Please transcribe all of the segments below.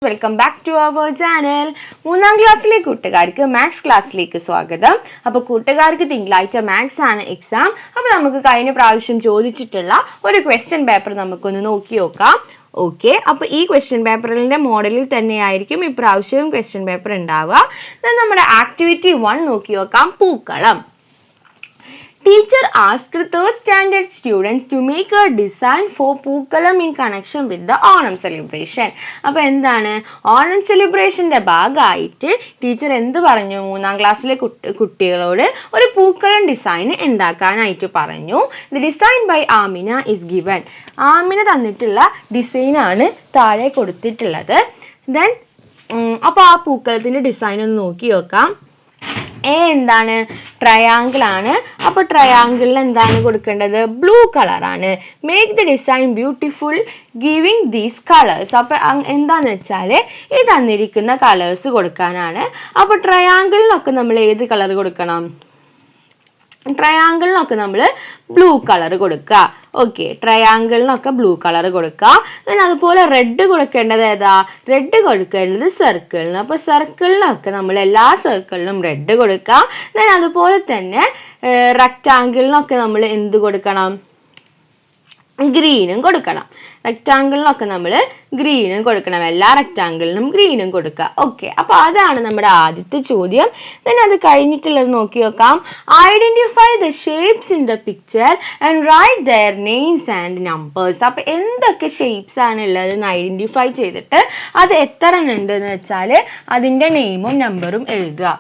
Welcome back to our channel. 3ാം ക്ലാസ്സിലെ കൂട്ടുകാർക്ക് മാത്സ് ക്ലാസ്സിലേക്ക് സ്വാഗതം. അപ്പോൾ കൂട്ടുകാർക്ക് തിങ്കളാഴ്ച മാത്സ് ആണ് എക്സാം. അപ്പോൾ നമുക്ക് കഴിഞ്ഞ പ്രാവശ്യം ചോദിച്ചിട്ടുള്ള ഒരു ക്വസ്റ്റ്യൻ പേപ്പർ നമുക്കൊന്ന് നോക്കി നോക്കാം. ഓക്കെ, അപ്പോൾ ഈ ക്വസ്റ്റ്യൻ പേപ്പറിന്റെ മോഡലിൽ തന്നെയായിരിക്കും ഇപ്രാവശ്യവും ക്വസ്റ്റ്യൻ പേപ്പർ ഉണ്ടാവുക. നമ്മുടെ ആക്ടിവിറ്റി 1 നോക്കി നോക്കാം. പൂക്കളം. Teacher asked 3rd standard students to make a design for പൂക്കളം in connection with the Onam celebration. അപ്പോൾ എന്താണ് ഓണം സെലിബ്രേഷന്റെ ഭാഗമായിട്ട് ടീച്ചർ എന്ത് പറഞ്ഞു? 3ാം ക്ലാസ്സിലെ കുട്ടികളോട് ഒരു പൂക്കളം ഡിസൈൻ ഉണ്ടാക്കാനായിട്ട് പറഞ്ഞു. The design by Amina is given. Amina തന്നിട്ടുള്ള ഡിസൈൻ ആണ് താഴെ കൊടുത്തിട്ടുള്ളത്. Then അപ്പോൾ ആ പൂക്കളത്തിന്റെ ഡിസൈൻ ഒന്ന് നോക്കി നോക്കാം. എന്താണ്? ട്രയാങ്കിൾ ആണ്. അപ്പോൾ ട്രയാങ്കിളിൽ എന്താണ് കൊടുക്കേണ്ടത്? ബ്ലൂ കളർ ആണ്. Make the design beautiful giving these colours. അപ്പൊ എന്താന്ന് വെച്ചാൽ ഈ തന്നിരിക്കുന്ന കളേഴ്സ് കൊടുക്കാനാണ്. അപ്പൊ ട്രയാങ്കിളിനൊക്കെ നമ്മൾ ഏത് കളർ കൊടുക്കണം? ട്രയാങ്കിളിനൊക്കെ നമ്മൾ ബ്ലൂ കളർ കൊടുക്കുക. ഓക്കെ, ട്രയാങ്കിളിനൊക്കെ ബ്ലൂ കളർ കൊടുക്കുക. അതുപോലെ റെഡ് കൊടുക്കേണ്ടത് ഏതാ? റെഡ് കൊടുക്കേണ്ടത് സർക്കിളിന്. അപ്പൊ സർക്കിളിനൊക്കെ നമ്മൾ എല്ലാ സർക്കിളിനും റെഡ് കൊടുക്കുക. അതുപോലെ തന്നെ റെക്റ്റാങ്കിളിനൊക്കെ നമ്മൾ എന്ത് കൊടുക്കണം? ഗ്രീനും കൊടുക്കണം. റെക്റ്റാങ്കിളിനൊക്കെ നമ്മൾ ഗ്രീനും കൊടുക്കണം. എല്ലാ റെക്റ്റാങ്കിളിനും ഗ്രീനും കൊടുക്കുക. ഓക്കെ, അപ്പൊ അതാണ് നമ്മുടെ ആദ്യത്തെ ചോദ്യം. അത് കഴിഞ്ഞിട്ടുള്ളത് നോക്കി നോക്കാം. Identify the shapes in the picture and write their names and numbers. അപ്പൊ എന്തൊക്കെ ഷേപ്സ് ആണ് ഉള്ളത് എന്ന് ഐഡന്റിഫൈ ചെയ്തിട്ട് അത് എത്ര ഉണ്ട് എന്ന് വെച്ചാൽ അതിന്റെ നെയിമും നമ്പറും എഴുതുക.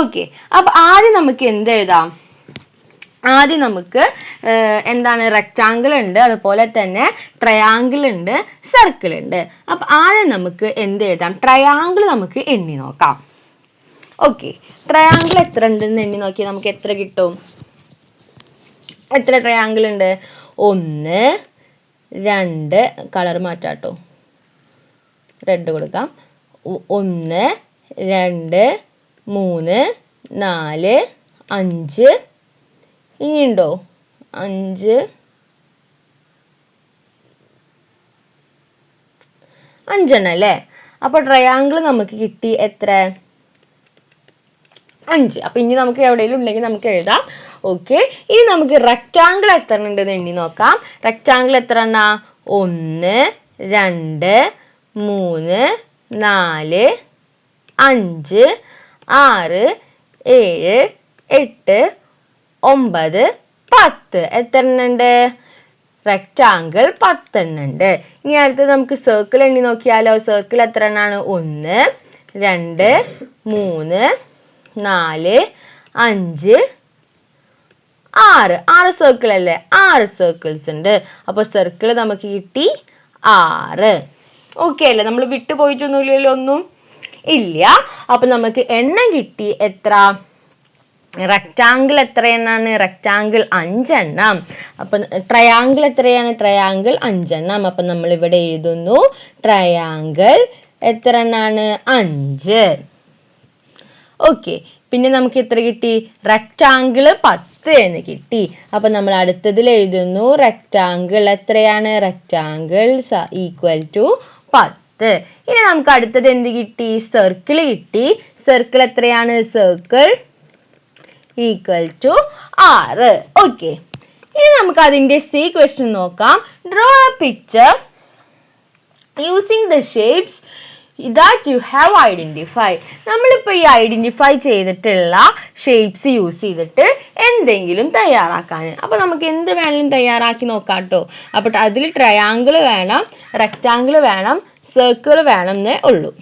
ഓക്കെ, അപ്പൊ ആദ്യം നമുക്ക് എന്ത് എഴുതാം? ആദ്യം നമുക്ക് എന്താണ് റെക്റ്റാങ്കിൾ ഉണ്ട്, അതുപോലെ തന്നെ ട്രയാങ്കിൾ ഉണ്ട്, സർക്കിൾ ഉണ്ട്. അപ്പൊ ആദ്യം നമുക്ക് എന്ത് എഴുതാം? ട്രയാങ്കിൾ നമുക്ക് എണ്ണി നോക്കാം. ഓക്കെ, ട്രയാങ്കിൾ എത്ര ഉണ്ടെന്ന് എണ്ണി നോക്കി നമുക്ക് എത്ര കിട്ടും? എത്ര ട്രയാങ്കിൾ ഉണ്ട്? 1 2 കളർ മാറ്റാട്ടോ, റെഡ് കൊടുക്കാം. 1 2 3 4 5 ഇനിയുണ്ടോ? 5 5 അല്ലേ? അപ്പൊ ട്രയാങ്കിൾ നമുക്ക് കിട്ടി എത്ര? 5. അപ്പൊ ഇനി നമുക്ക് എവിടെയെങ്കിലും ഉണ്ടെങ്കിൽ നമുക്ക് എഴുതാം. ഓക്കെ, ഇനി നമുക്ക് റെക്റ്റാങ്കിൾ എത്ര ഉണ്ടെന്ന് എണ്ണി നോക്കാം. റെക്റ്റാങ്കിൾ എത്ര എണ്ണ? 1 2 3 4 5 6 7 8 9 10. എത്ര എണ്ണുണ്ട്? റെക്റ്റാങ്കിൾ 10 എണ്ണുണ്ട്. ഇനി അടുത്ത് നമുക്ക് സർക്കിൾ എണ്ണി നോക്കിയാലോ. സർക്കിൾ എത്ര എണ്ണാണ്? 1 2 3 4 5 6. 6 സർക്കിൾ അല്ലേ? 6 സർക്കിൾസ് ഉണ്ട്. അപ്പൊ സർക്കിൾ നമുക്ക് കിട്ടി 6. ഓക്കെ അല്ലേ? നമ്മൾ വിട്ടുപോയിട്ടൊന്നുമില്ലല്ലോ, ഒന്നും ഇല്ല. അപ്പൊ നമുക്ക് എണ്ണം കിട്ടി എത്ര? റെക്റ്റാങ്കിൾ എത്ര എണ്ണാണ്? റെക്റ്റാങ്കിൾ 5 എണ്ണം. അപ്പൊ ട്രയാങ്കിൾ എത്രയാണ്? ട്രയാങ്കിൾ 5 എണ്ണം. അപ്പൊ നമ്മൾ ഇവിടെ എഴുതുന്നു ട്രയാങ്കിൾ എത്ര എണ്ണാണ്? 5. ഓക്കെ, പിന്നെ നമുക്ക് എത്ര കിട്ടി? റെക്റ്റാങ്കിൾ 10 എന്ന് കിട്ടി. അപ്പൊ നമ്മൾ അടുത്തതിൽ എഴുതുന്നു റെക്റ്റാങ്കിൾ എത്രയാണ്? Rectangle equal to 10. ഇനി നമുക്ക് അടുത്തത് എന്ത് കിട്ടി? സർക്കിൾ കിട്ടി. സർക്കിൾ എത്രയാണ്? Circle equal to 6. ഓക്കെ, ഇനി നമുക്ക് അതിന്റെ സി ക്വസ്റ്റ്യൻ നോക്കാം. Draw A picture using the shapes that you have identified. നമ്മളിപ്പോൾ ഈ ഐഡന്റിഫൈ ചെയ്തിട്ടുള്ള ഷേപ്സ് യൂസ് ചെയ്തിട്ട് എന്തെങ്കിലും തയ്യാറാക്കാൻ. അപ്പൊ നമുക്ക് എന്ത് വേണമെങ്കിലും തയ്യാറാക്കി നോക്കാം കേട്ടോ. അപ്പൊ അതിൽ ട്രയാങ്കിൾ വേണം, റെക്റ്റാങ്കിൾ വേണം, സർക്കിൾ വേണം എന്നേ ഉള്ളൂ.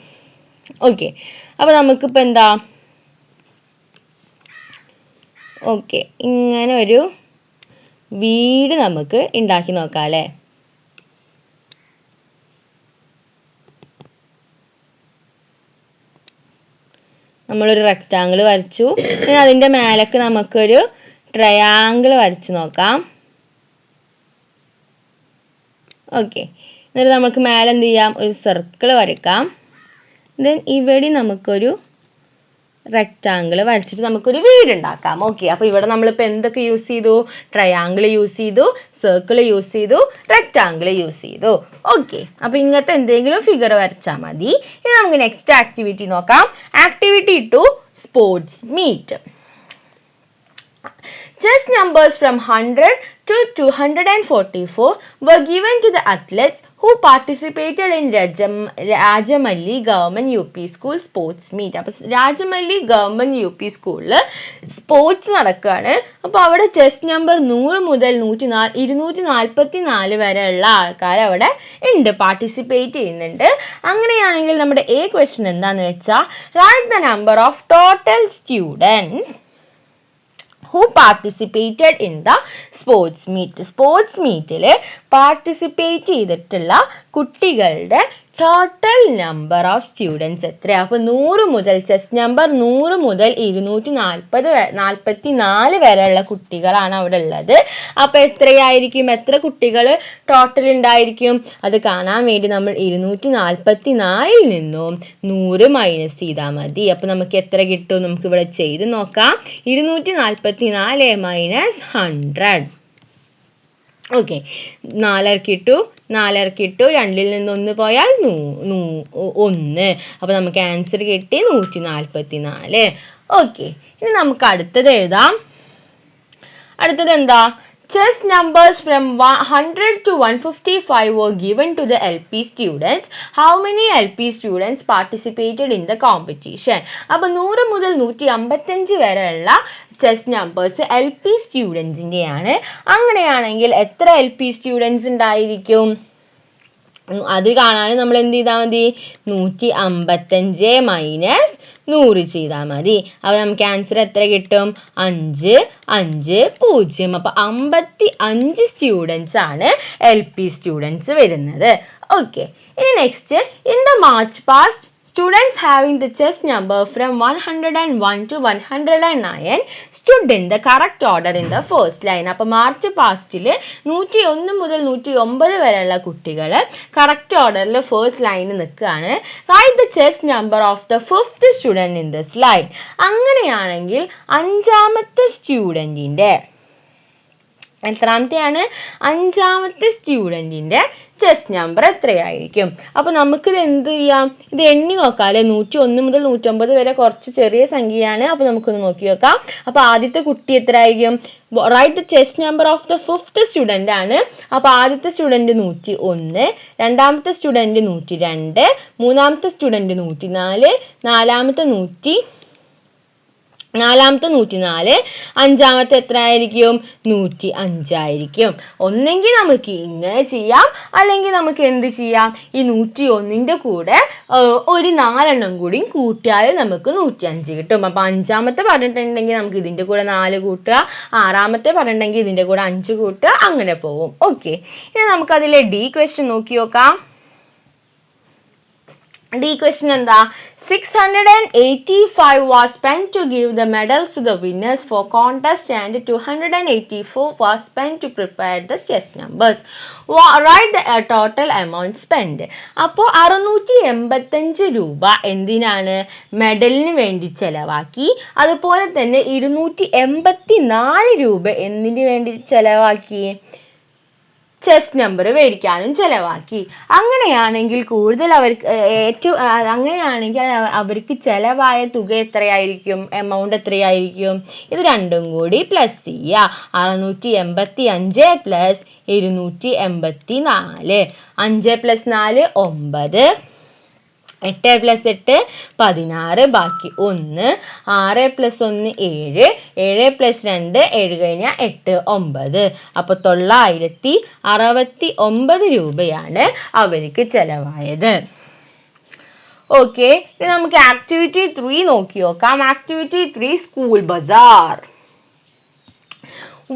ഓക്കെ, അപ്പൊ നമുക്കിപ്പോൾ എന്താ? ഓക്കെ, ഇങ്ങനെ ഒരു വീട് നമുക്ക് ഉണ്ടാക്കി നോക്കാം അല്ലേ? നമ്മളൊരു റെക്റ്റാങ്കിൾ വരച്ചു. ഇനി അതിൻ്റെ മേലേക്ക് നമുക്കൊരു ട്രയാങ്കിൾ വരച്ച് നോക്കാം. ഓക്കെ, എന്നിട്ട് നമുക്ക് മേലെ എന്ത് ചെയ്യാം? ഒരു സർക്കിൾ വരയ്ക്കാം. ദെൻ ഇവിടെ നമുക്കൊരു റെക്റ്റാങ്കിൾ വരച്ചിട്ട് നമുക്കൊരു വീട് ഉണ്ടാക്കാം. ഓക്കെ, അപ്പൊ ഇവിടെ നമ്മളിപ്പോൾ എന്തൊക്കെ യൂസ് ചെയ്തു? ട്രയാങ്കിൾ യൂസ് ചെയ്തു, സർക്കിൾ യൂസ് ചെയ്തു, റെക്റ്റാങ്കിൾ യൂസ് ചെയ്തു. ഓക്കെ, അപ്പൊ ഇങ്ങനത്തെ എന്തെങ്കിലും ഫിഗർ വരച്ചാൽ മതി. ഇനി നമുക്ക് നെക്സ്റ്റ് ആക്ടിവിറ്റി നോക്കാം. Activity 2 sports meet. Chess numbers from 100 to 244 were given to the athletes who participated in Rajamalli Government UP School Sports Meet. അപ്പോൾ രാജമല്ലി ഗവൺമെന്റ് UP സ്കൂളിൽ സ്പോർട്സ് നടക്കുകയാണ്. അപ്പോൾ അവിടെ ചെസ് നമ്പർ 100 മുതൽ 244 വരെയുള്ള ആൾക്കാർ അവിടെ ഉണ്ട്, പാർട്ടിസിപ്പേറ്റ് ചെയ്യുന്നുണ്ട്. അങ്ങനെയാണെങ്കിൽ നമ്മുടെ ക്വസ്റ്റ്യൻ എന്താന്ന് വെച്ചാൽ, right the number of total students who participated in the sports meet. Sports മീറ്റിൽ പാർട്ടിസിപ്പേറ്റ് ചെയ്തിട്ടുള്ള കുട്ടികളുടെ ടോട്ടൽ നമ്പർ ഓഫ് സ്റ്റുഡൻസ് എത്രയാണ്? അപ്പോൾ 100 മുതൽ ചെസ് നമ്പർ 100 മുതൽ 244 വരെയുള്ള കുട്ടികളാണ് അവിടെ ഉള്ളത്. അപ്പോൾ എത്രയായിരിക്കും, എത്ര കുട്ടികൾ ടോട്ടൽ ഉണ്ടായിരിക്കും? അത് കാണാൻ വേണ്ടി നമ്മൾ 244 നിന്നും 100 മൈനസ് ചെയ്താൽ മതി. അപ്പോൾ നമുക്ക് എത്ര കിട്ടും? നമുക്ക് ഇവിടെ ചെയ്ത് നോക്കാം. 244 മൈനസ് 100. ഓക്കെ, 4 ഇട്ടു, 2 നിന്ന് 1 പോയാൽ 1. അപ്പൊ നമുക്ക് ആൻസർ കിട്ടി 144. ഓക്കെ, ഇനി നമുക്ക് അടുത്തത് എഴുതാം. അടുത്തത് എന്താ? Chess numbers from 100 to 155 were given to the LP students. How many LP students participated in the competition? അപ്പോൾ 100 മുതൽ 155 വരെയുള്ള ചെസ് നമ്പേഴ്സ് LP സ്റ്റുഡൻസിൻ്റെയാണ്. അങ്ങനെയാണെങ്കിൽ എത്ര LP സ്റ്റുഡൻസ് ഉണ്ടായിരിക്കും? അത് കാണാൻ നമ്മൾ എന്ത് ചെയ്താൽ മതി? 155 മൈനസ് 100 ചെയ്താൽ മതി. അപ്പോൾ നമുക്ക് ആൻസർ എത്ര കിട്ടും? 5, 5, 0. അപ്പോൾ 55 സ്റ്റുഡൻസ് ആണ് LP സ്റ്റുഡൻസ് വരുന്നത്. ഓക്കെ, ഇനി next, in the March past students having the chess number from 101 to 109 stood in the correct order in the first line. അപ്പോൾ മാർച്ച് പാസ്റ്റിൽ 101 മുതൽ 109 വരെയുള്ള കുട്ടികൾ കറക്റ്റ് ഓർഡറിൽ ഫസ്റ്റ് ലൈനിൽ നിൽക്കുകയാണ്. Write the chess number of the fifth student in this line. അങ്ങനെയാണെങ്കിൽ 5ാമത്തെ സ്റ്റുഡൻറ്റിൻ്റെ എത്രാമത്തെയാണ്? 5ാമത്തെ സ്റ്റുഡൻറ്റിൻ്റെ chess number എത്രയായിരിക്കും? അപ്പോൾ നമുക്കിത് എന്ത് ചെയ്യാം? ഇത് എണ്ണി നോക്കാം അല്ലേ. 101 മുതൽ 109 വരെ കുറച്ച് ചെറിയ സംഖ്യയാണ്. അപ്പോൾ നമുക്കൊന്ന് നോക്കി നോക്കാം. അപ്പോൾ ആദ്യത്തെ കുട്ടി എത്രയായിരിക്കും? Write the chess number of the fifth student ആണ്. അപ്പോൾ ആദ്യത്തെ സ്റ്റുഡൻറ്റ് 101, രണ്ടാമത്തെ സ്റ്റുഡൻറ്റ് 102, മൂന്നാമത്തെ സ്റ്റുഡൻറ്റ് 104, നാലാമത്തെ 104, അഞ്ചാമത്തെ എത്ര ആയിരിക്കും? 105 ആയിരിക്കും. ഒന്നെങ്കിൽ നമുക്ക് ഇങ്ങനെ ചെയ്യാം, അല്ലെങ്കിൽ നമുക്ക് എന്ത് ചെയ്യാം? ഈ 101ൻ്റെ കൂടെ ഒരു 4 കൂടി കൂട്ടിയാൽ നമുക്ക് 105 കിട്ടും. അപ്പോൾ 5ാമത്തെ പറഞ്ഞിട്ടുണ്ടെങ്കിൽ നമുക്ക് ഇതിൻ്റെ കൂടെ 4 കൂട്ടുക, 6ാമത്തെ പറഞ്ഞിട്ടുണ്ടെങ്കിൽ ഇതിൻ്റെ കൂടെ 5 കൂട്ടുക, അങ്ങനെ പോകും. ഓക്കെ, ഇനി നമുക്കതിലെ ഡി ക്വസ്റ്റ്യൻ നോക്കി നോക്കാം. ഡി ക്വസ്റ്റ്യൻ എന്താ? 685 was spent to give the medals to the winners for contest and 284 was spent to prepare the chess numbers. Write the total amount spent. അപ്പോൾ 685 രൂപ എന്തിനാണ്? മെഡലിന് വേണ്ടി ചെലവാക്കി. അതുപോലെ തന്നെ 284 രൂപ എന്തിനു വേണ്ടി ചെലവാക്കി? ചെസ് നമ്പർ മേടിക്കാനും ചെലവാക്കി. അങ്ങനെയാണെങ്കിൽ അവർക്ക് ചെലവായ തുക എത്രയായിരിക്കും? എമൗണ്ട് എത്രയായിരിക്കും? ഇത് രണ്ടും കൂടി പ്ലസ് ചെയ്യുക. 685 പ്ലസ് 284. 5 പ്ലസ് 4 9, 8 പ്ലസ് 8 16, ബാക്കി 1. 6 പ്ലസ് 1 7, 7 പ്ലസ് 2 7 കഴിഞ്ഞാൽ 8 9. അപ്പോൾ 969 രൂപയാണ് അവർക്ക് ചെലവായത്. ഓക്കെ, ഇനി നമുക്ക് ആക്ടിവിറ്റി 3 നോക്കി നോക്കാം. Activity 3 school bazaar.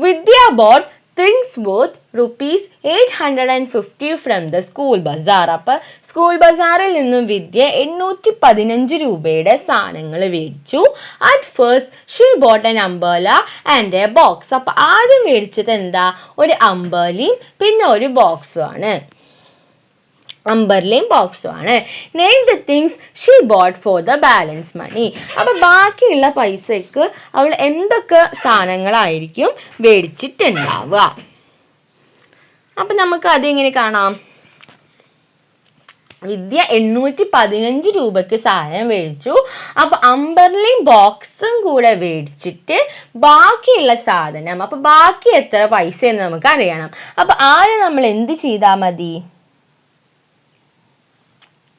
വിദ്യ bought things worth ₹850 from the school bazaar. അപ്പോൾ സ്കൂൾ ബസാറിൽ നിന്നും വിദ്യ 815 രൂപയുടെ സാധനങ്ങൾ മേടിച്ചു. At first she bought an umbrella and a box. അപ്പോൾ ആദ്യം മേടിച്ചത് എന്താ? ഒരു അംബ്രലയും പിന്നെ ഒരു ബോക്സും ആണ്. അംബർലയും ബോക്സും ആണ്. Name the things she bought for the balance money. അപ്പൊ ബാക്കിയുള്ള പൈസക്ക് അവൾ എന്തൊക്കെ സാധനങ്ങളായിരിക്കും മേടിച്ചിട്ടുണ്ടാവുക? അപ്പൊ നമുക്ക് അതെങ്ങനെ കാണാം? വിദ്യ 815 രൂപക്ക് സാധനം മേടിച്ചു. അപ്പൊ അംബർലയും ബോക്സും കൂടെ മേടിച്ചിട്ട് ബാക്കിയുള്ള സാധനം, അപ്പൊ ബാക്കി എത്ര പൈസ എന്ന് നമുക്ക് അറിയണം. അപ്പൊ ആദ്യം നമ്മൾ എന്ത് ചെയ്താൽ മതി?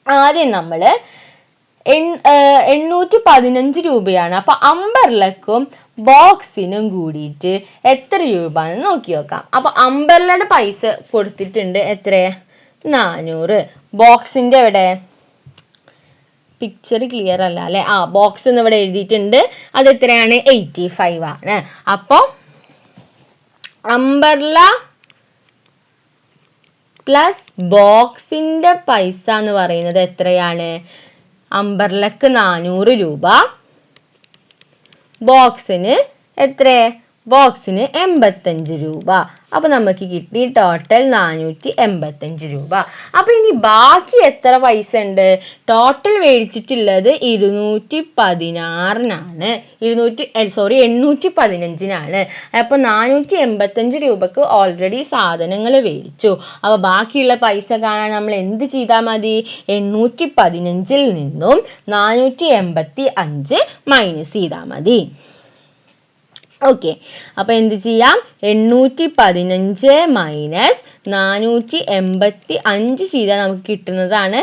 ആദ്യം നമ്മള് 815 രൂപയാണ്. അപ്പൊ അംബർലക്കും ബോക്സിനും കൂടിയിട്ട് എത്ര രൂപ എന്ന് നോക്കി നോക്കാം. അപ്പൊ അംബർലയുടെ പൈസ കൊടുത്തിട്ടുണ്ട് എത്ര? 400. ബോക്സിന്റെ എവിടെ? പിക്ചർ ക്ലിയർ അല്ല അല്ലെ? ബോക്സ് എന്ന് ഇവിടെ എഴുതിയിട്ടുണ്ട്. അത് എത്രയാണ്? 85 ആണ്. അപ്പൊ അംബർല പ്ലസ് ബോക്സിന്റെ പൈസ എന്ന് പറയുന്നത് എത്രയാണ്? അംബർലക്ക് 400 രൂപ, ബോക്സിന് എത്ര? ബോക്സിന് 85 രൂപ. അപ്പൊ നമുക്ക് കിട്ടി ടോട്ടൽ 485 രൂപ. അപ്പൊ ഇനി ബാക്കി എത്ര പൈസ ഉണ്ട്? ടോട്ടൽ മേടിച്ചിട്ടുള്ളത് 216-നാണ്. 815-നാണ്. അപ്പൊ 485 രൂപക്ക് ഓൾറെഡി സാധനങ്ങൾ മേടിച്ചു. അപ്പൊ ബാക്കിയുള്ള പൈസ കാണാൻ നമ്മൾ എന്ത് ചെയ്താൽ മതി? 815-ൽ നിന്നും 485 മൈനസ് ചെയ്താൽ മതി. ഓക്കെ, അപ്പൊ എന്ത് ചെയ്യാം? 815 മൈനസ് 485 ചെയ്താൽ നമുക്ക് കിട്ടുന്നതാണ്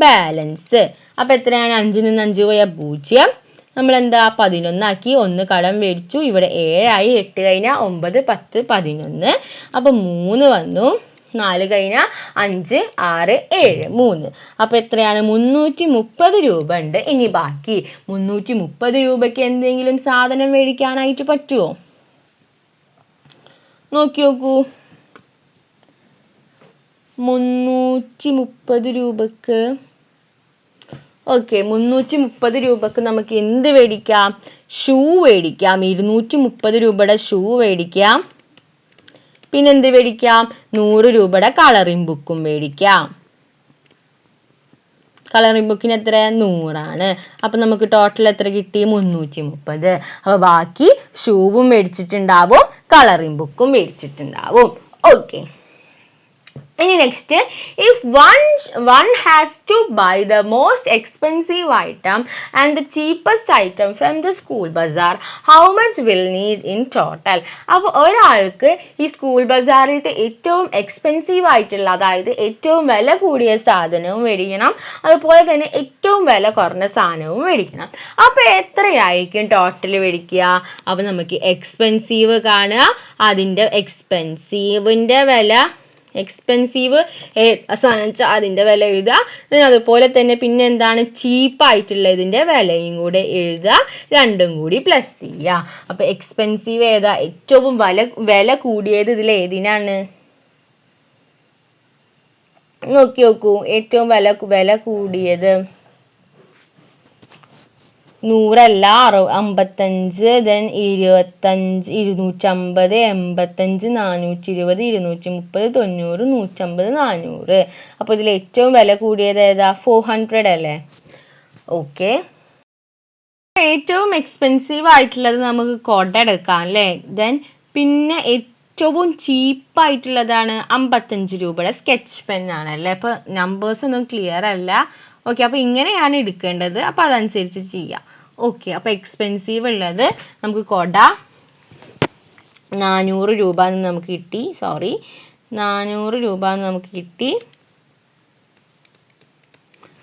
ബാലൻസ്. അപ്പൊ എത്രയാണ്? 5-ൽ നിന്ന് 5 പോയാൽ 0. നമ്മൾ എന്താ 11 ആക്കി. 1 കടം മേടിച്ചു. ഇവിടെ 7 ആയി. 8 കഴിഞ്ഞാൽ 9, 10, 11. അപ്പൊ 3 വന്നു. 4 കഴിഞ്ഞാൽ 5, 6, 7, 3. അപ്പൊ എത്രയാണ്? 330 രൂപ ഉണ്ട്. ഇനി ബാക്കി 330 രൂപയ്ക്ക് എന്തെങ്കിലും സാധനം മേടിക്കാനായിട്ട് പറ്റുമോ? നോക്കി നോക്കൂ. 330 രൂപക്ക് 330 രൂപക്ക് നമുക്ക് എന്ത് മേടിക്കാം? ഷൂ മേടിക്കാം. 230 രൂപയുടെ ഷൂ മേടിക്കാം. പിന്നെന്ത് മേടിക്കാം? 100 രൂപയുടെ കളറിംഗ് ബുക്കും മേടിക്കാം. കളറിംഗ് ബുക്കിന് എത്ര? 100 ആണ്. അപ്പൊ നമുക്ക് ടോട്ടൽ എത്ര കിട്ടി? 330. അപ്പൊ ബാക്കി ഷൂവും മേടിച്ചിട്ടുണ്ടാവും, കളറിംഗ് ബുക്കും മേടിച്ചിട്ടുണ്ടാവും. ഓക്കെ, ഇനി next, if one has to buy the most expensive item and the cheapest item from the school bazaar, how much will need in total? അപ്പോൾ ഒരാൾക്ക് ഈ സ്കൂൾ ബസാറിലത്തെ ഏറ്റവും എക്സ്പെൻസീവ് ആയിട്ടുള്ള, അതായത് ഏറ്റവും വില കൂടിയ സാധനവും മേടിക്കണം, അതുപോലെ തന്നെ ഏറ്റവും വില കുറഞ്ഞ സാധനവും മേടിക്കണം. അപ്പൊ എത്രയായിരിക്കും ടോട്ടൽ മേടിക്കുക? അപ്പൊ നമുക്ക് എക്സ്പെൻസീവ് കാണുക, അതിന്റെ എക്സ്പെൻസീവിന്റെ വില, എക്സ്പെൻസീവ് അതിന്റെ വില എഴുതുക. അതുപോലെ തന്നെ പിന്നെ എന്താണ്? ചീപ്പായിട്ടുള്ളതിന്റെ വിലയും കൂടെ എഴുതുക. രണ്ടും കൂടി പ്ലസ് ചെയ്യുക. അപ്പൊ എക്സ്പെൻസീവ് ഏതാ? ഏറ്റവും വില കൂടിയത് ഇതിൽ ഏതിനാണ്? നോക്കി നോക്കൂ. ഏറ്റവും വില കൂടിയത് 100 അല്ല, 55, then 25, 250, 85, 420, 230, 90, 150, 400. അപ്പൊ ഇതിൽ ഏറ്റവും വില കൂടിയത് ഏതാ? 400 അല്ലേ? ഓക്കെ, ഏറ്റവും എക്സ്പെൻസീവ് ആയിട്ടുള്ളത് നമുക്ക് കൊട എടുക്കാം അല്ലേ? ദെൻ പിന്നെ ഏറ്റവും ചീപ്പായിട്ടുള്ളതാണ് 55 രൂപയുടെ സ്കെച്ച് പെൻ ആണല്ലേ? അപ്പൊ നമ്പേഴ്സ് ഒന്നും ക്ലിയർ അല്ല. ഓക്കെ, അപ്പൊ ഇങ്ങനെയാണ് എടുക്കേണ്ടത്. അപ്പൊ അതനുസരിച്ച് ചെയ്യാം. ഓക്കെ, അപ്പൊ എക്സ്പെൻസീവ് ഉള്ളത് നമുക്ക് കൊട 400 രൂപ നമുക്ക് കിട്ടി. 400 രൂപ നമുക്ക് കിട്ടി.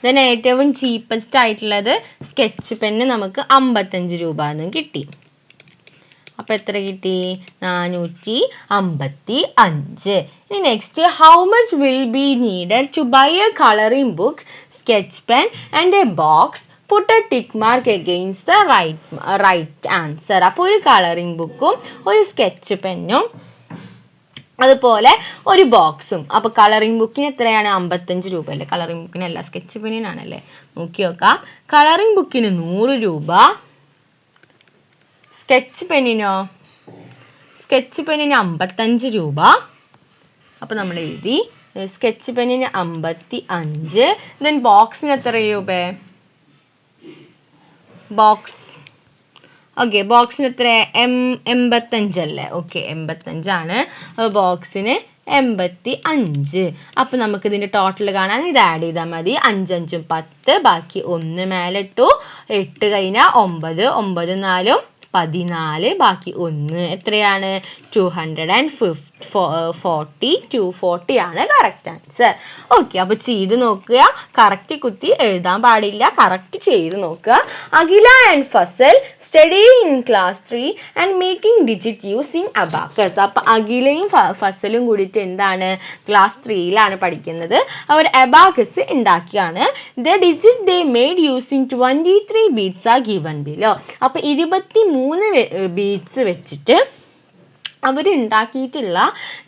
ദെൻ ഏറ്റവും ചീപ്പസ്റ്റ് ആയിട്ടുള്ളത് സ്കെച്ച് പെന്ന് നമുക്ക് 55 രൂപ എന്നും കിട്ടി. അപ്പൊ എത്ര കിട്ടി? 455. ഇനി next, how much will be needed to buy a colouring book, sketch pen and a box? Put a tick mark against the right answer. അപ്പോൾ ഒരു കളറിംഗ് ബുക്കും ഒരു സ്കെച്ച് പെന്നും അതുപോലെ ഒരു ബോക്സും. അപ്പൊ കളറിംഗ് ബുക്കിന് എത്രയാണ്? 55 രൂപ അല്ലേ? കളറിംഗ് ബുക്കിനല്ല, സ്കെച്ച് പെന്നിനാണല്ലേ? നോക്കി നോക്കാം. കളറിംഗ് ബുക്കിന് 100 രൂപ, സ്കെച്ച് പെന്നിനോ? സ്കെച്ച് പെന്നിന് 55 രൂപ. അപ്പൊ നമ്മൾ എഴുതി. സ്കെച്ച് പെന്നിന് 55. ദെൻ ബോക്സിന് എത്ര രൂപ? ബോക്സ് ഓക്കെ, ബോക്സിന് എത്ര? 85 അല്ലേ? ഓക്കെ, 85 അപ്പോൾ ബോക്സിന് 85. അപ്പം നമുക്ക് ഇതിൻ്റെ ടോട്ടൽ കാണാൻ ഇത് ആഡ് ചെയ്താൽ മതി. 5 5 10, ബാക്കി 1 മേലെ ഇട്ടു, 8 കഴിഞ്ഞാൽ 9, 9 4 14, ബാക്കി 1 എത്രയാണ്? 240 ആണ് കറക്റ്റ് ആൻസർ. ഓക്കെ, അപ്പോൾ ചെയ്ത് നോക്കുക. കറക്റ്റ് കുത്തി എഴുതാൻ പാടില്ല, കറക്റ്റ് ചെയ്ത് നോക്കുക. Akhila and Fazal studying in class 3 and making digit using abacus. അപ്പോൾ അഖിലയും ഫസലും കൂടിയിട്ട് എന്താണ്? ക്ലാസ് 3യിലാണ് പഠിക്കുന്നത്. അവർ abacus ഉണ്ടാക്കിയാണ്. The digit they made using 23 beads are given below. അപ്പോൾ 23 ബീഡ്സ് വെച്ചിട്ട് അവരുണ്ടാക്കിയിട്ടുള്ള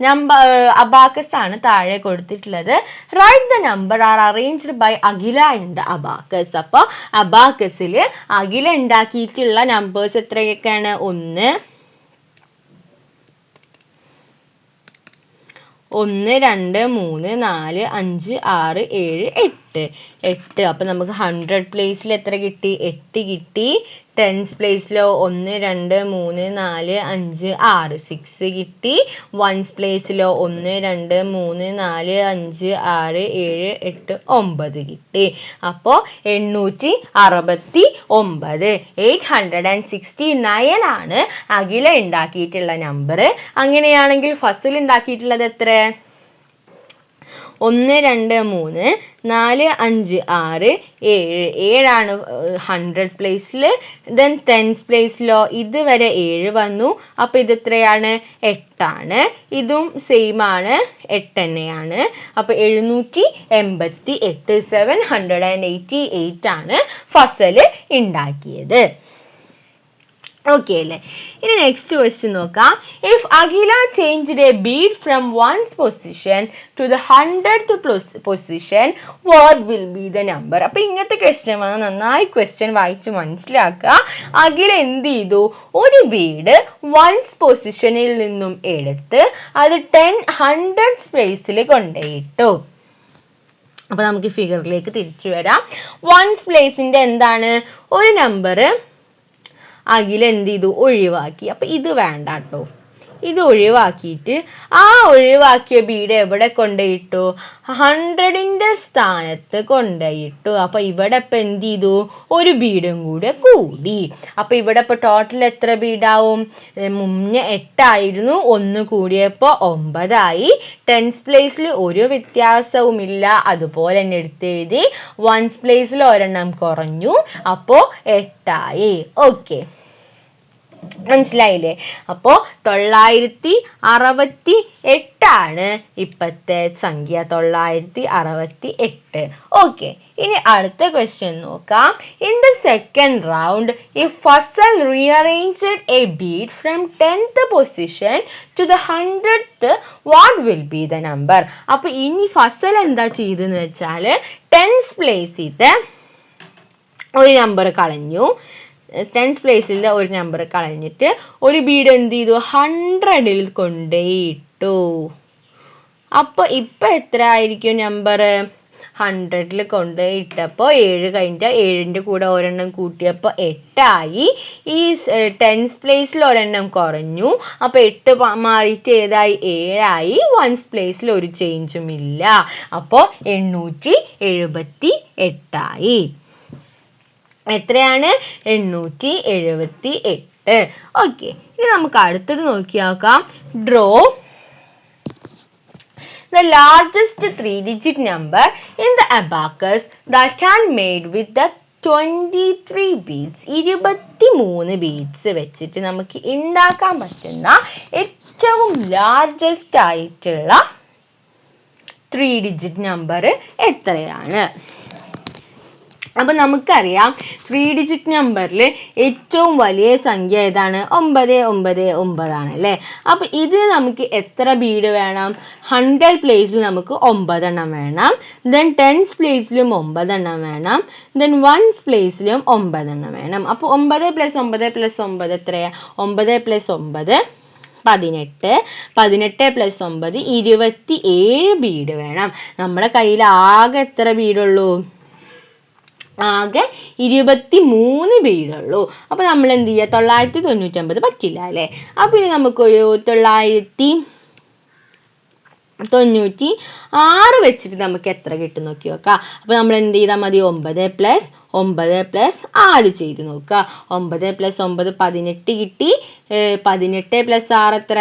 നമ്പർ അബാക്കസ് ആണ് താഴെ കൊടുത്തിട്ടുള്ളത്. Write the number are arranged by Akhila in the abacus. അപ്പോൾ അബാക്കസിൽ അഖില ഉണ്ടാക്കിയിട്ടുള്ള നമ്പേഴ്സ് എത്രയൊക്കെയാണ്? 1 1 2 3 4 5 6 7 8. അപ്പം നമുക്ക് 100 പ്ലേസിൽ എത്ര കിട്ടി? 8 കിട്ടി. ടെൻസ് പ്ലേസിലോ 1 2 3 4 5 6 6 കിട്ടി. വൺസ് പ്ലേസിലോ 1 2 3 4 5 6 7 8 9 കിട്ടി. അപ്പോൾ 869, 869 ആണ് അഖില ഉണ്ടാക്കിയിട്ടുള്ള നമ്പർ. അങ്ങനെയാണെങ്കിൽ ഫസൽ ഉണ്ടാക്കിയിട്ടുള്ളത് എത്ര? 1 2 3 4 5 6 7 ആണ് 100 പ്ലേസിൽ. ദെൻ ടെൻസ് പ്ലേസിലോ ഇതുവരെ 7 വന്നു. അപ്പോൾ ഇത് എത്രയാണ്? 8 ആണ്. ഇതും സെയിം ആണ്, 8 തന്നെയാണ്. അപ്പോൾ 788, 788 ആണ് ഫസൽ ഉണ്ടാക്കിയത്. ഓക്കെ അല്ലേ? ഇനി നെക്സ്റ്റ് ക്വസ്റ്റ്യൻ നോക്കാം. If Akhila changed a bead from ones position to the 100th position, what will be the number? അപ്പൊ ഇങ്ങനത്തെ ക്വസ്റ്റ്യൻ വന്നാൽ നന്നായി ക്വസ്റ്റ്യൻ വായിച്ച് മനസ്സിലാക്കുക. അഖില എന്ത് ചെയ്തു? ഒരു ബീഡ് വൺസ് പൊസിഷനിൽ നിന്നും എടുത്ത് അത് 100th പ്ലേസിൽ കൊണ്ടുപോയിട്ടു. അപ്പൊ നമുക്ക് ഫിഗറിലേക്ക് തിരിച്ചു വരാം. വൺസ് പ്ലേസിന്റെ എന്താണ്? ഒരു നമ്പർ അഖില എന്ത് ചെയ്തു? ഒഴിവാക്കി. അപ്പൊ ഇത് വേണ്ട കേട്ടോ, ഇത് ഒഴിവാക്കിയിട്ട് ആ ഒഴിവാക്കിയ ബീഡ് എവിടെ കൊണ്ടുപോയിട്ടു? 100ന്റെ സ്ഥാനത്ത് കൊണ്ടുപോയിട്ടു. അപ്പൊ ഇവിടെ ഇപ്പൊ എന്ത് ചെയ്തു? ഒരു ബീഡും കൂടെ കൂടി. അപ്പൊ ഇവിടെ ഇപ്പൊ ടോട്ടൽ എത്ര ബീഡാവും? മുന്നേ 8 ആയിരുന്നു, 1 കൂടിയപ്പോ 9 ആയി. ടെൻസ് പ്ലേസിൽ ഒരു വ്യത്യാസവുമില്ല, അതുപോലെ തന്നെ എടുത്തെഴുതി. വൺസ് പ്ലേസിൽ ഒരെണ്ണം കുറഞ്ഞു, അപ്പോ 8 ആയി. ഓക്കെ, മനസ്സിലായില്ലേ? അപ്പോ 968 ആണ് ഇപ്പത്തെ സംഖ്യ, 968. ഓക്കെ, ഇനി അടുത്ത ക്വസ്റ്റ്യൻ നോക്കാം. In the second round if Fazal rearranged a bead from 10th position to the 100th, what will be the number? അപ്പൊ ഇനി ഫസൽ എന്താ ചെയ്തെന്ന് വെച്ചാല് 10th പ്ലേസിൽ ഒരു നമ്പർ കളഞ്ഞു. 10th പ്ലേസിൽ ഒരു നമ്പർ കളഞ്ഞിട്ട് ഒരു ബീഡ് എന്ത് ചെയ്തു? 100ൽ കൊണ്ടുപോയിട്ടു. അപ്പൊ ഇപ്പൊ എത്ര ആയിരിക്കും നമ്പർ? 100ൽ കൊണ്ടുപോയിട്ടപ്പോൾ 7 കഴിഞ്ഞ 7ന്റെ കൂടെ ഒരെണ്ണം കൂട്ടിയപ്പോൾ 8 ആയി. ഈ 10th പ്ലേസിൽ ഒരെണ്ണം കുറഞ്ഞു, അപ്പൊ 8 മാറിയിട്ട് ഏതായി? 7 ആയി. വൺസ് പ്ലേസിൽ ഒരു ചേഞ്ചും ഇല്ല, അപ്പോ 878 ആയി. എത്രയാണ്? 878. ഓക്കെ, ഇനി നമുക്ക് അടുത്തത് നോക്കി നോക്കാം. Draw the largest 3-digit number in the abacus that can made with the 23 beads. 23 beads വെച്ചിട്ട് നമുക്ക് ഉണ്ടാക്കാൻ പറ്റുന്ന ഏറ്റവും ലാർജസ്റ്റ് ആയിട്ടുള്ള 3-digit നമ്പർ എത്രയാണ്? അപ്പൊ നമുക്കറിയാം 3-digit നമ്പറിൽ ഏറ്റവും വലിയ സംഖ്യ ഏതാണ്? 999 ആണല്ലേ. അപ്പൊ ഇത് നമുക്ക് എത്ര ബീഡ് വേണം? 100 പ്ലേസിൽ നമുക്ക് 9 എണ്ണം വേണം. ദെൻ 10th പ്ലേസിലും 9 എണ്ണം വേണം. ദെൻ വൺസ് പ്ലേസിലും 9 എണ്ണം വേണം. അപ്പൊ 9 + 9 + 9 എത്രയാ? 9 + 9 18 18 പ്ലസ് 9 27 ബീഡ് വേണം. നമ്മുടെ കയ്യിൽ ആകെ എത്ര ബീഡുള്ളൂ? ആകെ 23 ബീഡുള്ളൂ. അപ്പൊ നമ്മൾ എന്ത് ചെയ്യുക? 999 പറ്റില്ല അല്ലേ? അപ്പൊ ഇനി നമുക്കൊരു 996 വെച്ചിട്ട് നമുക്ക് എത്ര കിട്ടും നോക്കി നോക്കാം. അപ്പൊ നമ്മൾ എന്ത് ചെയ്താൽ മതി? 9 പ്ലസ് 6 ചെയ്ത് നോക്കുക. 9 പ്ലസ് 9 18 കിട്ടി. 18 പ്ലസ് 6 എത്ര?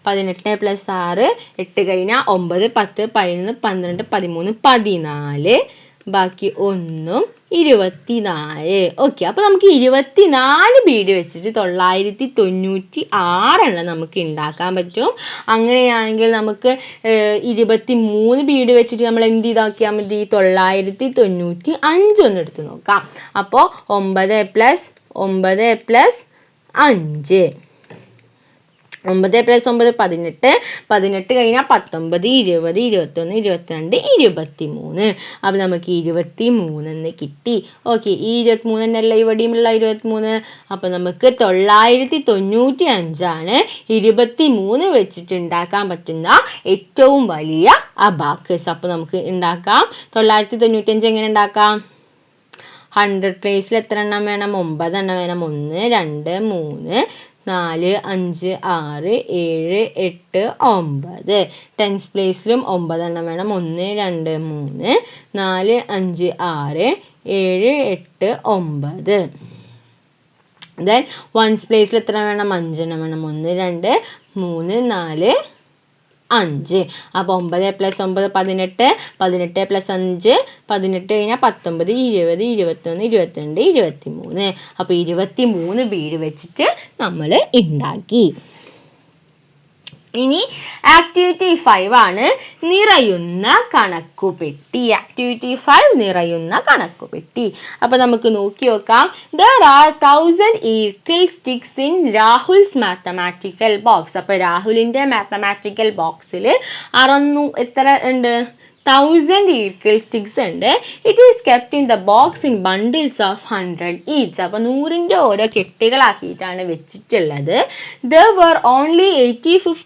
18 പ്ലസ് 6 8 കഴിഞ്ഞാൽ 9 10 11 12 13 14 ബാക്കി 1 24. ഓക്കെ, അപ്പൊ നമുക്ക് 24 ബീഡ് വെച്ചിട്ട് 996 നമുക്ക് ഉണ്ടാക്കാൻ പറ്റും. അങ്ങനെയാണെങ്കിൽ നമുക്ക് 23 ബീഡ് വെച്ചിട്ട് നമ്മൾ എന്ത് ചെയ്താക്കിയാൽ മതി? 995 ഒന്ന് എടുത്ത് നോക്കാം. അപ്പോൾ 9 പ്ലസ് 5 9 പ്ലസ് 9 18 18 കഴിഞ്ഞാൽ 19 20 21 22 23. അപ്പം നമുക്ക് 23 എന്ന് കിട്ടി. ഓക്കെ, ഈ 23 തന്നെയല്ല ഇവിടെയുമുള്ള 23. അപ്പം നമുക്ക് 995 23 വെച്ചിട്ട് ഉണ്ടാക്കാൻ പറ്റുന്ന ഏറ്റവും വലിയ അബാക്കസ്. അപ്പം നമുക്ക് ഉണ്ടാക്കാം. 995 എങ്ങനെ ഉണ്ടാക്കാം? 100 പ്ലേസിൽ എത്ര എണ്ണം വേണം? 9 എണ്ണം വേണം. 1 2 3 4 5 6 7 8 9. 10th പ്ലേസിലും 9 എണ്ണം വേണം. 1 2 3 4 5 6 7 8 9. then 1st പ്ലേസിൽ എത്ര വേണം? 5 എണ്ണം വേണം. 1 2 3 4 5. അപ്പോൾ 9 പ്ലസ് 9 18 18 പ്ലസ് 5 18 കഴിഞ്ഞാൽ 19 20 21 22 23. അപ്പോൾ 23 ബീഡ് വെച്ചിട്ട് നമ്മൾ ഉണ്ടാക്കി. ഇനി ആക്ടിവിറ്റി 5 ആണ് നിറയുന്ന കണക്കുപെട്ടി. ആക്ടിവിറ്റി 5 നിറയുന്ന കണക്കുപെട്ടി. അപ്പൊ നമുക്ക് നോക്കി നോക്കാം. There are 1000 equal sticks in Rahul's mathematical box. അപ്പൊ രാഹുലിന്റെ മാത്തമാറ്റിക്കൽ ബോക്സിൽ എത്ര ഉണ്ട്? 1000 equal sticks ഉണ്ട്. It is kept in the box in bundles of 100 each. അപ്പൊ 100ന്റെ ഓരോ കെട്ടുകളാക്കിയിട്ടാണ് വെച്ചിട്ടുള്ളത്. There were only 850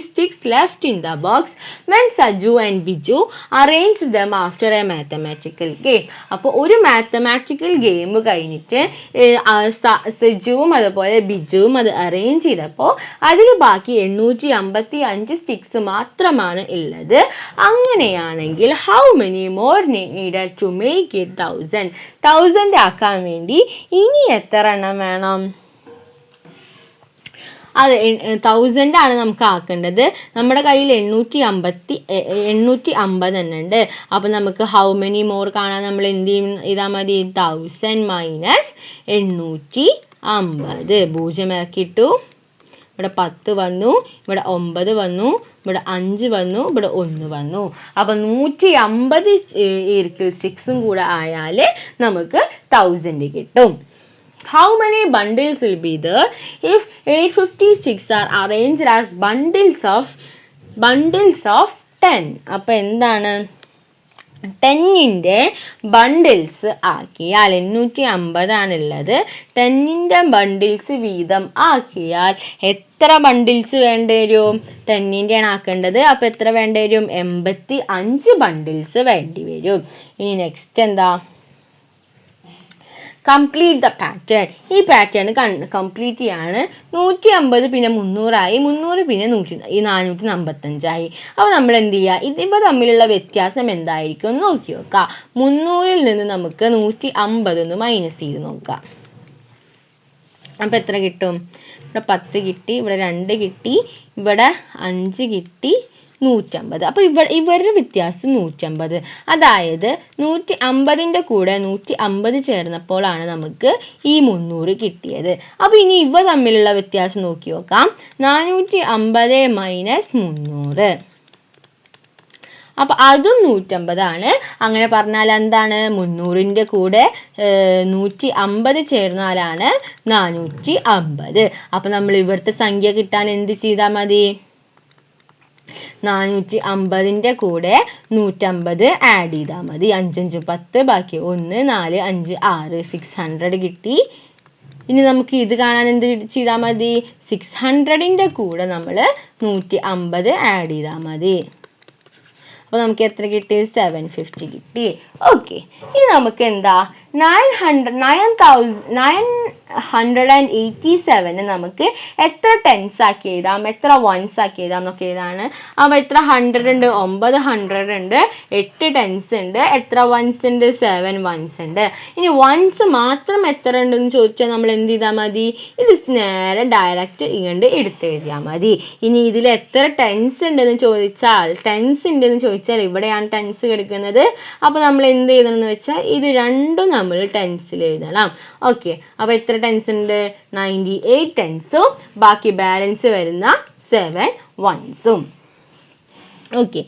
sticks left in the box when Saju and Biju arranged them after a mathematical game. അപ്പോൾ ഒരു mathematical game കഴിഞ്ഞിട്ട് സജുവും അതുപോലെ ബിജുവും അത് arrange ചെയ്തപ്പോൾ അതിൽ ബാക്കി 855 സ്റ്റിക്സ് മാത്രമാണ് ഉള്ളത്. അങ്ങനെയാണെങ്കിൽ how many more needed to make it 1000 ആക്കാൻ വേണ്ടി ഇനി എത്ര എണ്ണം വേണം? അത് 1000 ആണ് നമുക്ക് ആക്കേണ്ടത്. നമ്മുടെ കയ്യിൽ 850 തന്നെ ഉണ്ട്. അപ്പൊ നമുക്ക് ഹൗ മെനി മോർ കാണാൻ നമ്മൾ എന്ത് ചെയ്താൽ മതി? 1000 മൈനസ് 850. 0 ഇറക്കിയിട്ടു. ഇവിടെ 10 വന്നു, ഇവിടെ 9 വന്നു, ഇവിടെ 5 വന്നു, ഇവിടെ 1 വന്നു. അപ്പൊ 150 ഈർക്കിൾ സ്റ്റിക്സും കൂടെ ആയാൽ നമുക്ക് 1000 കിട്ടും. How many bundles will be there if 850 sticks are arranged as bundles of 10? അപ്പോൾ എന്താണ്? 10ന്റെ ബണ്ടിൽസ് ആക്കിയാൽ 850 ആണുള്ളത്. 10ന്റെ ബണ്ടിൽസ് വീതം ആക്കിയാൽ എത്ര ബണ്ടിൽസ് വേണ്ടി വരും? 10ന്റെ ആണ് ആക്കേണ്ടത്. അപ്പൊ എത്ര വേണ്ടി വരും? 85 ബണ്ടിൽസ് വേണ്ടി വരും. ഇനി നെക്സ്റ്റ് എന്താ? Complete the pattern. ഈ പാറ്റേൺ കംപ്ലീറ്റ് ചെയ്യാണ്. 150 പിന്നെ 300 ആയി, 300 പിന്നെ 455 ആയി. അപ്പോൾ നമ്മൾ എന്ത് ചെയ്യുക? ഇവ തമ്മിലുള്ള വ്യത്യാസം എന്തായിരിക്കും എന്ന് നോക്കി നോക്കാം. 300ൽ നിന്ന് നമുക്ക് 150 ഒന്ന് മൈനസ് ചെയ്ത് നോക്കാം. അപ്പം എത്ര കിട്ടും? ഇവിടെ 10 കിട്ടി, ഇവിടെ 2 കിട്ടി, ഇവിടെ 5 കിട്ടി, 150. അപ്പോൾ ഇവരുടെ വ്യത്യാസം 150. അതായത് 150ന്റെ കൂടെ 150 ചേർന്നപ്പോഴാണ് നമുക്ക് ഈ 300 കിട്ടിയത്. അപ്പോൾ ഇനി ഇവ തമ്മിലുള്ള വ്യത്യാസം നോക്കി നോക്കാം. 450 മൈനസ് 300. അപ്പൊ അതും 150 ആണ്. അങ്ങനെ പറഞ്ഞാൽ എന്താണ്? 300ന്റെ കൂടെ 150 ചേർന്നാലാണ് 450. അപ്പൊ നമ്മൾ ഇവിടുത്തെ സംഖ്യ കിട്ടാൻ എന്ത് ചെയ്താൽ മതി? 450ന്റെ കൂടെ 150 ആഡ് ചെയ്താൽ മതി. 5 5 10 ബാക്കി 1 4 5 6 600 കിട്ടി. ഇനി നമുക്ക് ഇത് കാണാൻ എന്ത് ചെയ്താൽ മതി? 600ന്റെ കൂടെ നമ്മൾ 150 ആഡ് ചെയ്താൽ മതി. അപ്പോൾ നമുക്ക് എത്ര കിട്ടി? 750 കിട്ടി. ഓക്കെ, ഇനി നമുക്ക് എന്താ 987 നമുക്ക് എത്ര ടെൻസ് ആക്കി എഴുതാം, എത്ര വൺസ് ആക്കി എഴുതാം എന്നൊക്കെ ഏതാണ്. അപ്പോൾ എത്ര 100 ഉണ്ട്? 9 100 ഉണ്ട്, 8 ടെൻസ് ഉണ്ട്, എത്ര വൺസ് ഉണ്ട്? 7 വൺസ് ഉണ്ട്. ഇനി വൺസ് മാത്രം എത്ര ഉണ്ടെന്ന് ചോദിച്ചാൽ നമ്മൾ എന്ത് ചെയ്താൽ മതി? ഇത് നേരെ ഡയറക്റ്റ് ഇങ്ങോട്ട് എടുത്തെഴുതിയാൽ മതി. ഇനി ഇതിൽ എത്ര ടെൻസ് ഉണ്ടെന്ന് ചോദിച്ചാൽ ഇവിടെയാണ് ടെൻസ് കിടക്കുന്നത്. അപ്പോൾ നമ്മൾ എന്ത് ചെയ്യണം എന്ന് വെച്ചാൽ ഇത് രണ്ടും നമ്മൾ ടെൻസിൽ എഴുതണം. ഓക്കെ, അപ്പോൾ എത്ര ടെൻസ് ഉണ്ട്? 98 ടെൻസും ബാക്കി ബാലൻസ് വരുന്ന 7 വൺസും. ഓക്കെ,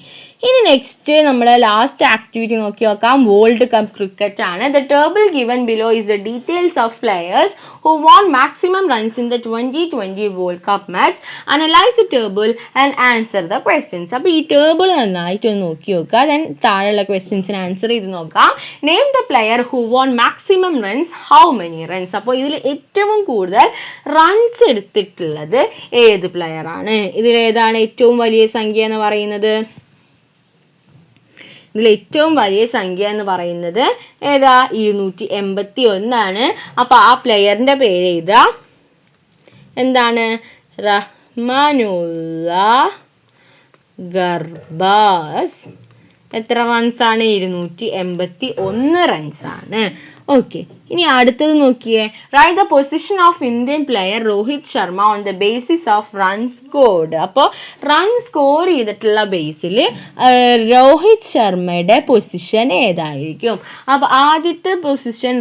ഇനി നെക്സ്റ്റ് നമ്മുടെ ലാസ്റ്റ് ആക്ടിവിറ്റി നോക്കി നോക്കാം. വേൾഡ് കപ്പ് ക്രിക്കറ്റ് ആണ്. The table given below is the details of players who won maximum runs in the 2020 World Cup match. Analyze the table and answer the questions. അപ്പോൾ ഈ table നന്നായിട്ട് ഒന്ന് നോക്കി നോക്കുക. Then താഴെയുള്ള ക്വസ്റ്റ്യൻസിന് ആൻസർ ചെയ്ത് നോക്കാം. Name the player who won maximum runs, how many runs. അപ്പോൾ ഇതിൽ ഏറ്റവും കൂടുതൽ റൺസ് എടുത്തിട്ടുള്ളത് ഏത് പ്ലെയർ ആണ്? ഇതിൽ ഏതാണ് ഏറ്റവും വലിയ സംഖ്യ എന്ന് പറയുന്നത്? ഇതിൽ ഏറ്റവും വലിയ സംഖ്യ എന്ന് പറയുന്നത് ഏതാ? 281 ആണ്. അപ്പോൾ ആ പ്ലെയറിന്റെ പേര് എഴുതാ. എന്താണ്? റഹ്മാനുള്ള ഗർബാസ്. എത്ര റൺസ് ആണ്? 281 റൺസ് ആണ്. ഓക്കെ, ഇനി അടുത്തത് നോക്കിയേ. Write the position of Indian player Rohit Sharma on the basis of run scored. അപ്പോൾ റൺ സ്കോർ ചെയ്തിട്ടുള്ള ബേസിൽ രോഹിത് ശർമ്മയുടെ പൊസിഷൻ ഏതായിരിക്കും? അപ്പോൾ ആദ്യത്തെ പൊസിഷൻ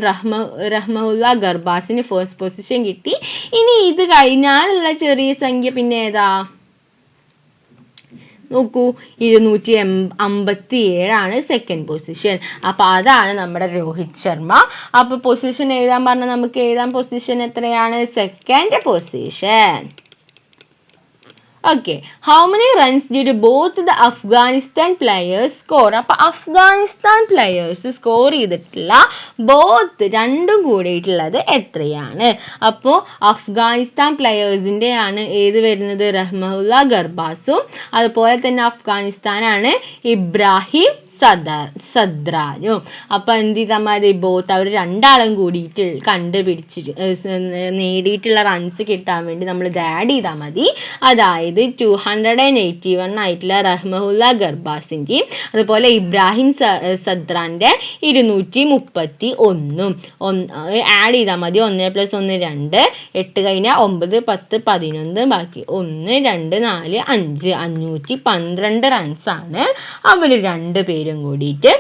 റഹ്മുല്ല ഗർബാസിന് ഫസ്റ്റ് പൊസിഷൻ കിട്ടി. ഇനി ഇത് കഴിഞ്ഞാലുള്ള ചെറിയ സംഖ്യ പിന്നെ ഏതാ? നോക്കൂ, 257 ആണ് സെക്കൻഡ് പൊസിഷൻ. അപ്പോൾ അതാണ് നമ്മുടെ രോഹിത് ശർമ്മ. അപ്പോൾ പൊസിഷൻ എഴുതാൻ പറഞ്ഞാൽ നമുക്ക് എഴുതാൻ പൊസിഷൻ എത്രയാണ്? Second position. Okay, how many runs did both the Afghanistan players score. അപ്പോൾ അഫ്ഗാനിസ്ഥാൻ പ്ലെയേഴ്സ് സ്കോർ ചെയ്തിട്ടുള്ള ബോത്ത് രണ്ടും കൂടിയിട്ടുള്ളത് എത്രയാണ്? അപ്പോൾ അഫ്ഗാനിസ്ഥാൻ പ്ലെയേഴ്സിൻ്റെ ആണ് ഏത് വരുന്നത്? റഹ്മുല്ല ഗർബാസും അതുപോലെ തന്നെ അഫ്ഗാനിസ്ഥാനാണ് ഇബ്രാഹിം സദ്രാനും. അപ്പോൾ എന്ത് ചെയ്താൽ മതി? ബോത്ത് അവർ രണ്ടാളും കൂടിയിട്ട് നേടിയിട്ടുള്ള റൺസ് കിട്ടാൻ വേണ്ടി നമ്മൾ ഇത് ആഡ് ചെയ്താൽ മതി. അതായത് 281 ആയിട്ടുള്ള റഹ്മുല്ല ഗർബാസിൻ്റെയും അതുപോലെ ഇബ്രാഹിം സദ്രാൻ്റെ 231 ആഡ് ചെയ്താൽ മതി. 1 + 1 2, 8 കഴിഞ്ഞാൽ 9 10 11 ബാക്കി 1 2 4 5 512 റൺസാണ് അവർ രണ്ടുപേരും കൂടിയിട്ട്.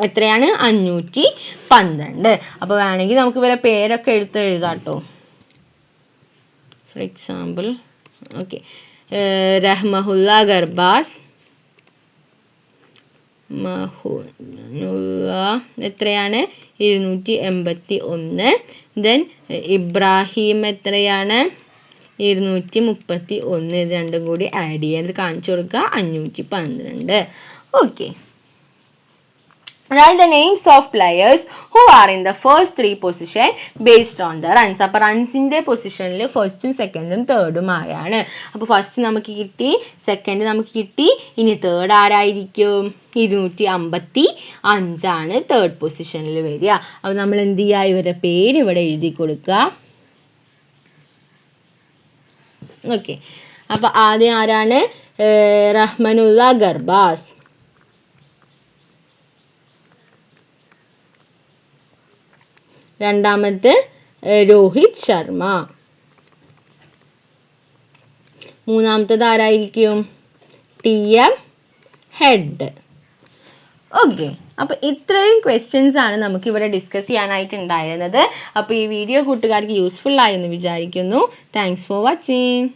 എത്രയാണ്? 512. അപ്പോൾ വേണമെങ്കിൽ നമുക്ക് ഇവരെ പേരൊക്കെ എഴുതാട്ടോ. ഫോർ എക്സാമ്പിൾ, ഓക്കെ, റഹ്മുല്ല ഗർബാസ് എത്രയാണ്? 281. ദെൻ ഇബ്രാഹിം എത്രയാണ്? 231. ഇത് രണ്ടും കൂടി ആഡ് ചെയ്യാൻ കാണിച്ചു കൊടുക്കുക. 512. Okay, write the names of players who are in the first 3 position based on the runs. അപ്പോൾ റൺസിൻ്റെ പൊസിഷനിൽ ഫസ്റ്റും സെക്കൻഡും തേർഡും ആരാണ്? അപ്പോൾ ഫസ്റ്റ് നമുക്ക് കിട്ടി, സെക്കൻഡ് നമുക്ക് കിട്ടി, ഇനി തേർഡ് ആരായിരിക്കും? 255 ആണ് തേർഡ് പൊസിഷനിൽ വരിക. അപ്പോൾ നമ്മൾ എന്ത് ചെയ്യുക? ഇവരുടെ പേര് ഇവിടെ എഴുതി കൊടുക്കുക. ഓക്കെ, അപ്പോൾ ആദ്യം ആരാണ്? റഹ്മാനുള്ള ഗർബാസ്. രണ്ടാമത്തെ രോഹിത് ശർമ്മ. മൂന്നാമത്തേത് ആരായിരിക്കും? TM head. ഓക്കെ, അപ്പോൾ ഇത്രയും ക്വസ്റ്റ്യൻസ് ആണ് നമുക്ക് ഇവിടെ ഡിസ്കസ് ചെയ്യാനായിട്ടുണ്ടായിരുന്നത്. അപ്പോൾ ഈ വീഡിയോ കൂട്ടുകാർക്ക് യൂസ്ഫുൾ ആയെന്ന് വിചാരിക്കുന്നു. Thanks for watching.